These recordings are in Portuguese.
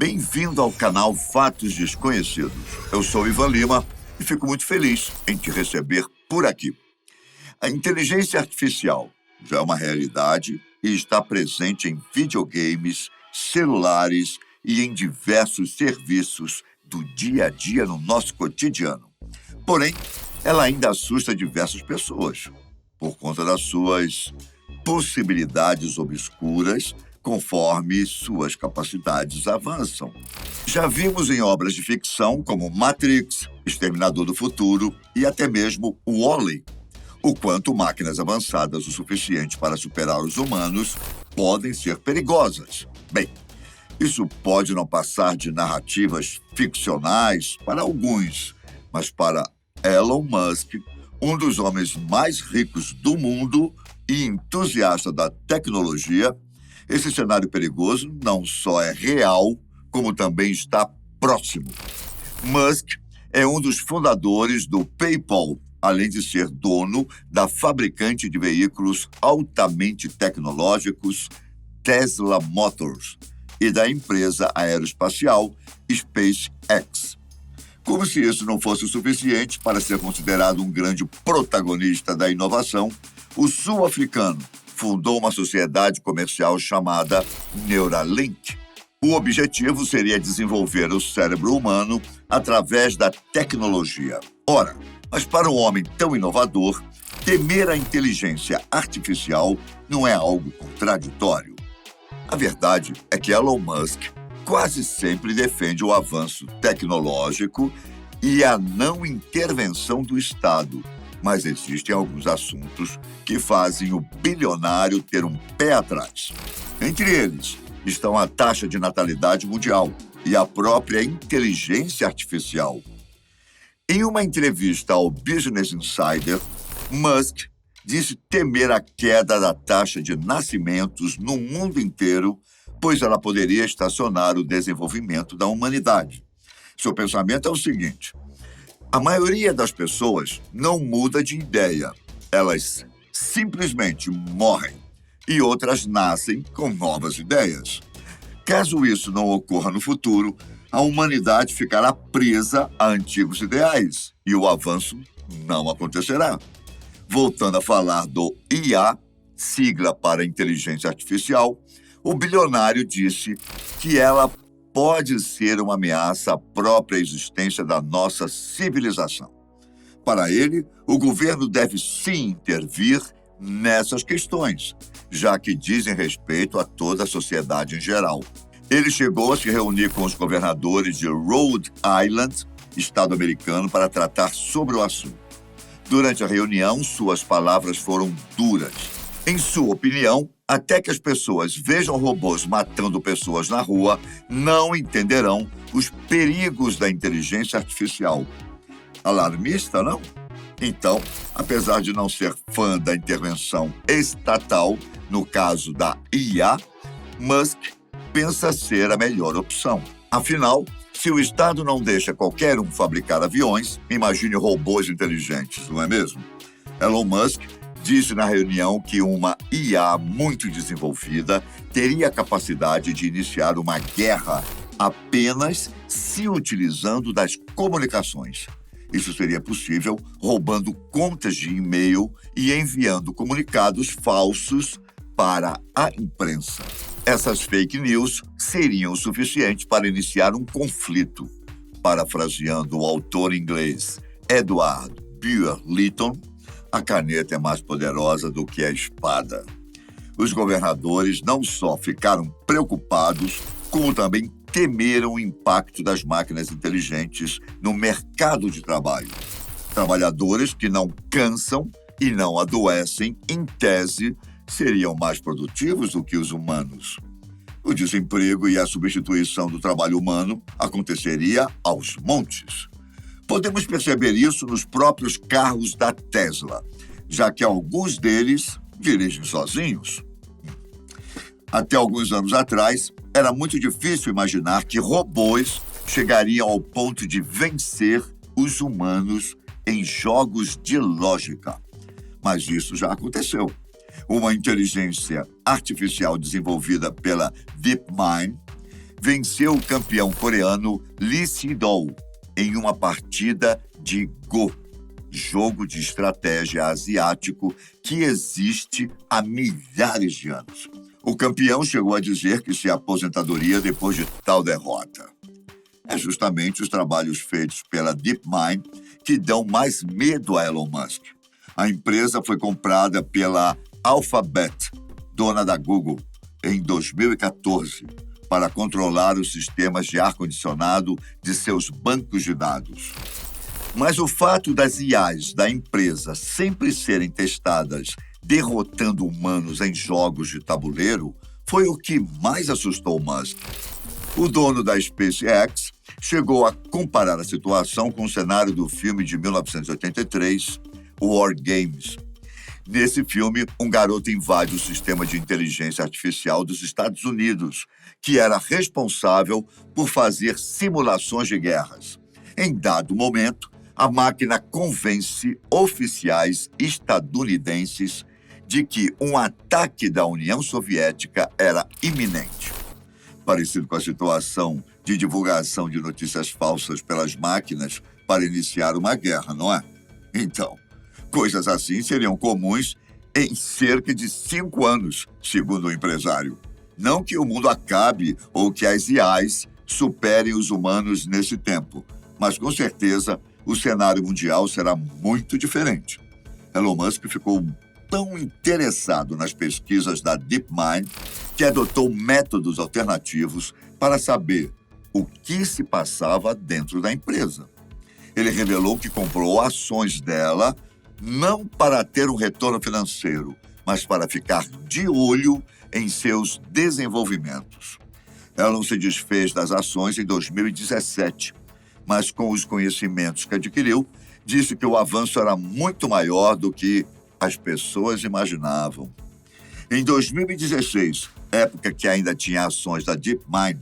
Bem-vindo ao canal Fatos Desconhecidos. Eu sou Ivan Lima e fico muito feliz em te receber por aqui. A inteligência artificial já é uma realidade e está presente em videogames, celulares e em diversos serviços do dia a dia no nosso cotidiano. Porém, ela ainda assusta diversas pessoas por conta das suas possibilidades obscuras conforme suas capacidades avançam. Já vimos em obras de ficção como Matrix, Exterminador do Futuro e até mesmo Wall-E, o quanto máquinas avançadas o suficiente para superar os humanos podem ser perigosas. Bem, isso pode não passar de narrativas ficcionais para alguns, mas para Elon Musk, um dos homens mais ricos do mundo e entusiasta da tecnologia, esse cenário perigoso não só é real, como também está próximo. Musk é um dos fundadores do PayPal, além de ser dono da fabricante de veículos altamente tecnológicos Tesla Motors e da empresa aeroespacial SpaceX. Como se isso não fosse o suficiente para ser considerado um grande protagonista da inovação, o sul-africano fundou uma sociedade comercial chamada Neuralink. O objetivo seria desenvolver o cérebro humano através da tecnologia. Ora, mas para um homem tão inovador, temer a inteligência artificial não é algo contraditório. A verdade é que Elon Musk quase sempre defende o avanço tecnológico e a não intervenção do Estado. Mas existem alguns assuntos que fazem o bilionário ter um pé atrás. Entre eles estão a taxa de natalidade mundial e a própria inteligência artificial. Em uma entrevista ao Business Insider, Musk disse temer a queda da taxa de nascimentos no mundo inteiro, pois ela poderia estacionar o desenvolvimento da humanidade. Seu pensamento é o seguinte: a maioria das pessoas não muda de ideia. Elas simplesmente morrem e outras nascem com novas ideias. Caso isso não ocorra no futuro, a humanidade ficará presa a antigos ideais e o avanço não acontecerá. Voltando a falar do IA, sigla para inteligência artificial, o bilionário disse que ela pode ser uma ameaça à própria existência da nossa civilização. Para ele, o governo deve sim intervir nessas questões, já que dizem respeito a toda a sociedade em geral. Ele chegou a se reunir com os governadores de Rhode Island, estado americano, para tratar sobre o assunto. Durante a reunião, suas palavras foram duras. Em sua opinião, até que as pessoas vejam robôs matando pessoas na rua, não entenderão os perigos da inteligência artificial. Alarmista, não? Então, apesar de não ser fã da intervenção estatal, no caso da IA, Musk pensa ser a melhor opção. Afinal, se o Estado não deixa qualquer um fabricar aviões, imagine robôs inteligentes, não é mesmo? Elon Musk disse na reunião que uma IA muito desenvolvida teria a capacidade de iniciar uma guerra apenas se utilizando das comunicações. Isso seria possível roubando contas de e-mail e enviando comunicados falsos para a imprensa. Essas fake news seriam o suficiente para iniciar um conflito. Parafraseando o autor inglês Edward Burr-Lytton, a caneta é mais poderosa do que a espada. Os governadores não só ficaram preocupados, como também temeram o impacto das máquinas inteligentes no mercado de trabalho. Trabalhadores que não cansam e não adoecem, em tese, seriam mais produtivos do que os humanos. O desemprego e a substituição do trabalho humano aconteceria aos montes. Podemos perceber isso nos próprios carros da Tesla, já que alguns deles dirigem sozinhos. Até alguns anos atrás, era muito difícil imaginar que robôs chegariam ao ponto de vencer os humanos em jogos de lógica. Mas isso já aconteceu. Uma inteligência artificial desenvolvida pela DeepMind venceu o campeão coreano Lee Se-dol em uma partida de Go, jogo de estratégia asiático que existe há milhares de anos. O campeão chegou a dizer que se aposentadoria depois de tal derrota. É justamente os trabalhos feitos pela DeepMind que dão mais medo a Elon Musk. A empresa foi comprada pela Alphabet, dona da Google, em 2014, para controlar os sistemas de ar-condicionado de seus bancos de dados. Mas o fato das IAs da empresa sempre serem testadas derrotando humanos em jogos de tabuleiro foi o que mais assustou Musk. O dono da SpaceX chegou a comparar a situação com o cenário do filme de 1983, War Games. Nesse filme, um garoto invade o sistema de inteligência artificial dos Estados Unidos, que era responsável por fazer simulações de guerras. Em dado momento, a máquina convence oficiais estadunidenses de que um ataque da União Soviética era iminente. Parecido com a situação de divulgação de notícias falsas pelas máquinas para iniciar uma guerra, não é? Então, coisas assim seriam comuns em cerca de 5 anos, segundo o empresário. Não que o mundo acabe ou que as IAs superem os humanos nesse tempo, mas com certeza o cenário mundial será muito diferente. Elon Musk ficou tão interessado nas pesquisas da DeepMind que adotou métodos alternativos para saber o que se passava dentro da empresa. Ele revelou que comprou ações dela não para ter um retorno financeiro, mas para ficar de olho em seus desenvolvimentos. Elon se desfez das ações em 2017, mas com os conhecimentos que adquiriu, disse que o avanço era muito maior do que as pessoas imaginavam. Em 2016, época que ainda tinha ações da DeepMind,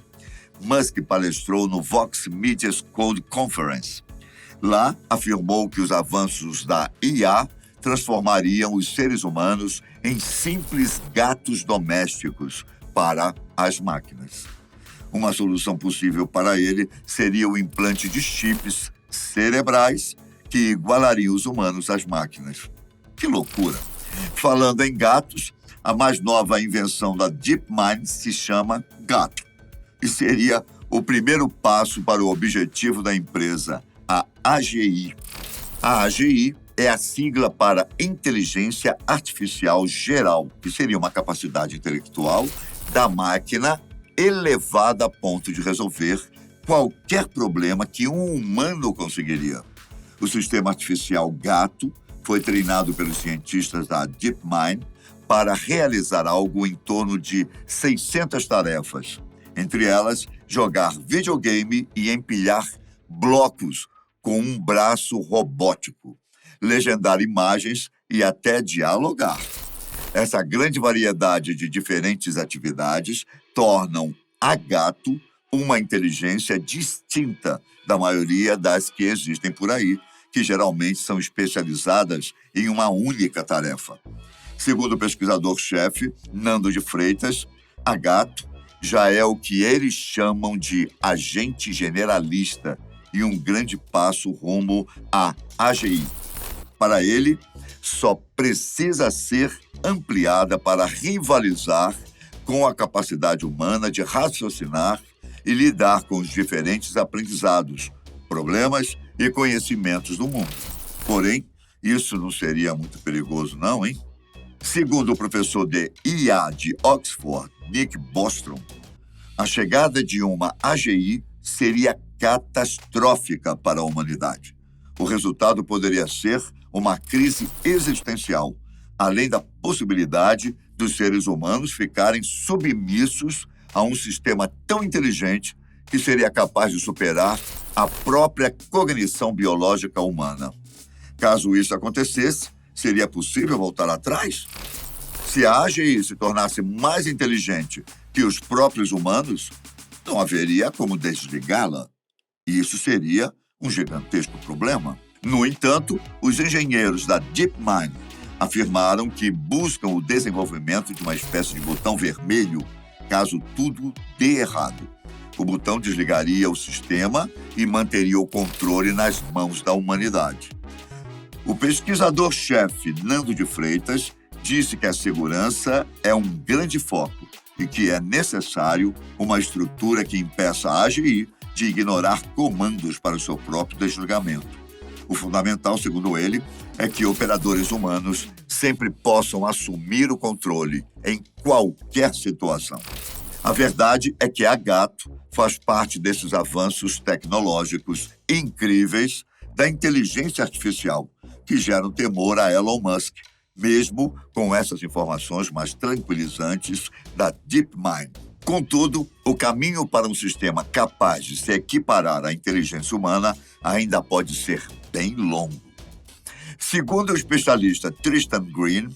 Musk palestrou no Vox Media Code Conference. Lá, afirmou que os avanços da IA transformariam os seres humanos em simples gatos domésticos para as máquinas. Uma solução possível para ele seria o implante de chips cerebrais que igualariam os humanos às máquinas. Que loucura! Falando em gatos, a mais nova invenção da DeepMind se chama Gato e seria o primeiro passo para o objetivo da empresa, a AGI. A AGI é a sigla para Inteligência Artificial Geral, que seria uma capacidade intelectual da máquina elevada a ponto de resolver qualquer problema que um humano conseguiria. O sistema artificial Gato foi treinado pelos cientistas da DeepMind para realizar algo em torno de 600 tarefas, entre elas jogar videogame e empilhar blocos com um braço robótico, legendar imagens e até dialogar. Essa grande variedade de diferentes atividades tornam a Gato uma inteligência distinta da maioria das que existem por aí, que geralmente são especializadas em uma única tarefa. Segundo o pesquisador-chefe Nando de Freitas, a Gato já é o que eles chamam de agente generalista e um grande passo rumo à AGI. Para ele, só precisa ser ampliada para rivalizar com a capacidade humana de raciocinar e lidar com os diferentes aprendizados, problemas e conhecimentos do mundo. Porém, isso não seria muito perigoso, não, hein? Segundo o professor de IA de Oxford, Nick Bostrom, a chegada de uma AGI seria catastrófica para a humanidade. O resultado poderia ser uma crise existencial, além da possibilidade dos seres humanos ficarem submissos a um sistema tão inteligente que seria capaz de superar a própria cognição biológica humana. Caso isso acontecesse, seria possível voltar atrás? Se a AGI se tornasse mais inteligente que os próprios humanos, não haveria como desligá-la. E isso seria um gigantesco problema. No entanto, os engenheiros da DeepMind afirmaram que buscam o desenvolvimento de uma espécie de botão vermelho caso tudo dê errado. O botão desligaria o sistema e manteria o controle nas mãos da humanidade. O pesquisador-chefe Nando de Freitas disse que a segurança é um grande foco e que é necessário uma estrutura que impeça a AGI de ignorar comandos para o seu próprio desligamento. O fundamental, segundo ele, é que operadores humanos sempre possam assumir o controle em qualquer situação. A verdade é que a Gato faz parte desses avanços tecnológicos incríveis da inteligência artificial, que geram temor a Elon Musk, mesmo com essas informações mais tranquilizantes da DeepMind. Contudo, o caminho para um sistema capaz de se equiparar à inteligência humana ainda pode ser bem longo. Segundo o especialista Tristan Green,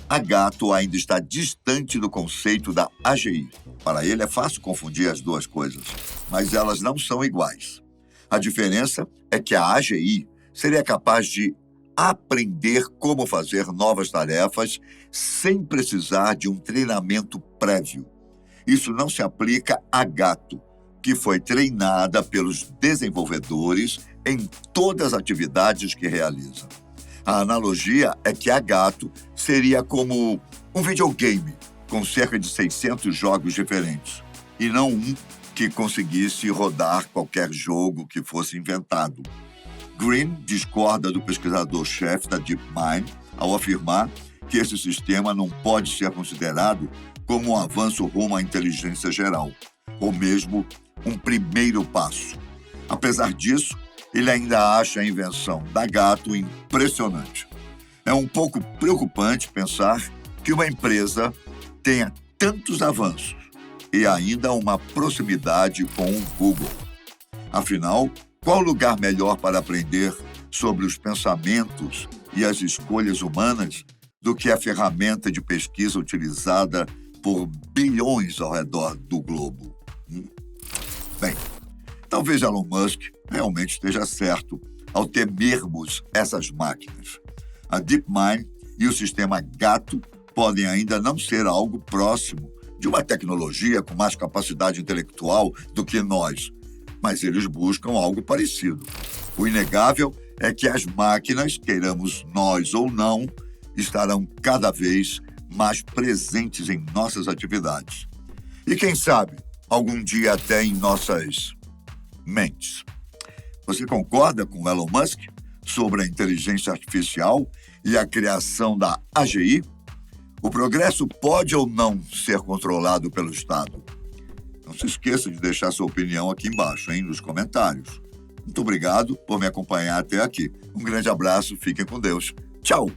a Gato ainda está distante do conceito da AGI. Para ele é fácil confundir as duas coisas, mas elas não são iguais. A diferença é que a AGI seria capaz de aprender como fazer novas tarefas sem precisar de um treinamento prévio. Isso não se aplica à Gato, que foi treinada pelos desenvolvedores em todas as atividades que realiza. A analogia é que a Gato seria como um videogame com cerca de 600 jogos diferentes, e não um que conseguisse rodar qualquer jogo que fosse inventado. Green discorda do pesquisador-chefe da DeepMind ao afirmar que esse sistema não pode ser considerado como um avanço rumo à inteligência geral, ou mesmo um primeiro passo. Apesar disso, ele ainda acha a invenção da Gato impressionante. É um pouco preocupante pensar que uma empresa tenha tantos avanços e ainda uma proximidade com o Google. Afinal, qual lugar melhor para aprender sobre os pensamentos e as escolhas humanas do que a ferramenta de pesquisa utilizada por bilhões ao redor do globo? Bem, talvez Elon Musk realmente esteja certo ao temermos essas máquinas. A DeepMind e o sistema Gato podem ainda não ser algo próximo de uma tecnologia com mais capacidade intelectual do que nós, mas eles buscam algo parecido. O inegável é que as máquinas, queiramos nós ou não, estarão cada vez mais presentes em nossas atividades. E quem sabe, algum dia até em nossas mentes. Você concorda com Elon Musk sobre a inteligência artificial e a criação da AGI? O progresso pode ou não ser controlado pelo Estado? Não se esqueça de deixar sua opinião aqui embaixo, nos comentários. Muito obrigado por me acompanhar até aqui. Um grande abraço, fiquem com Deus. Tchau!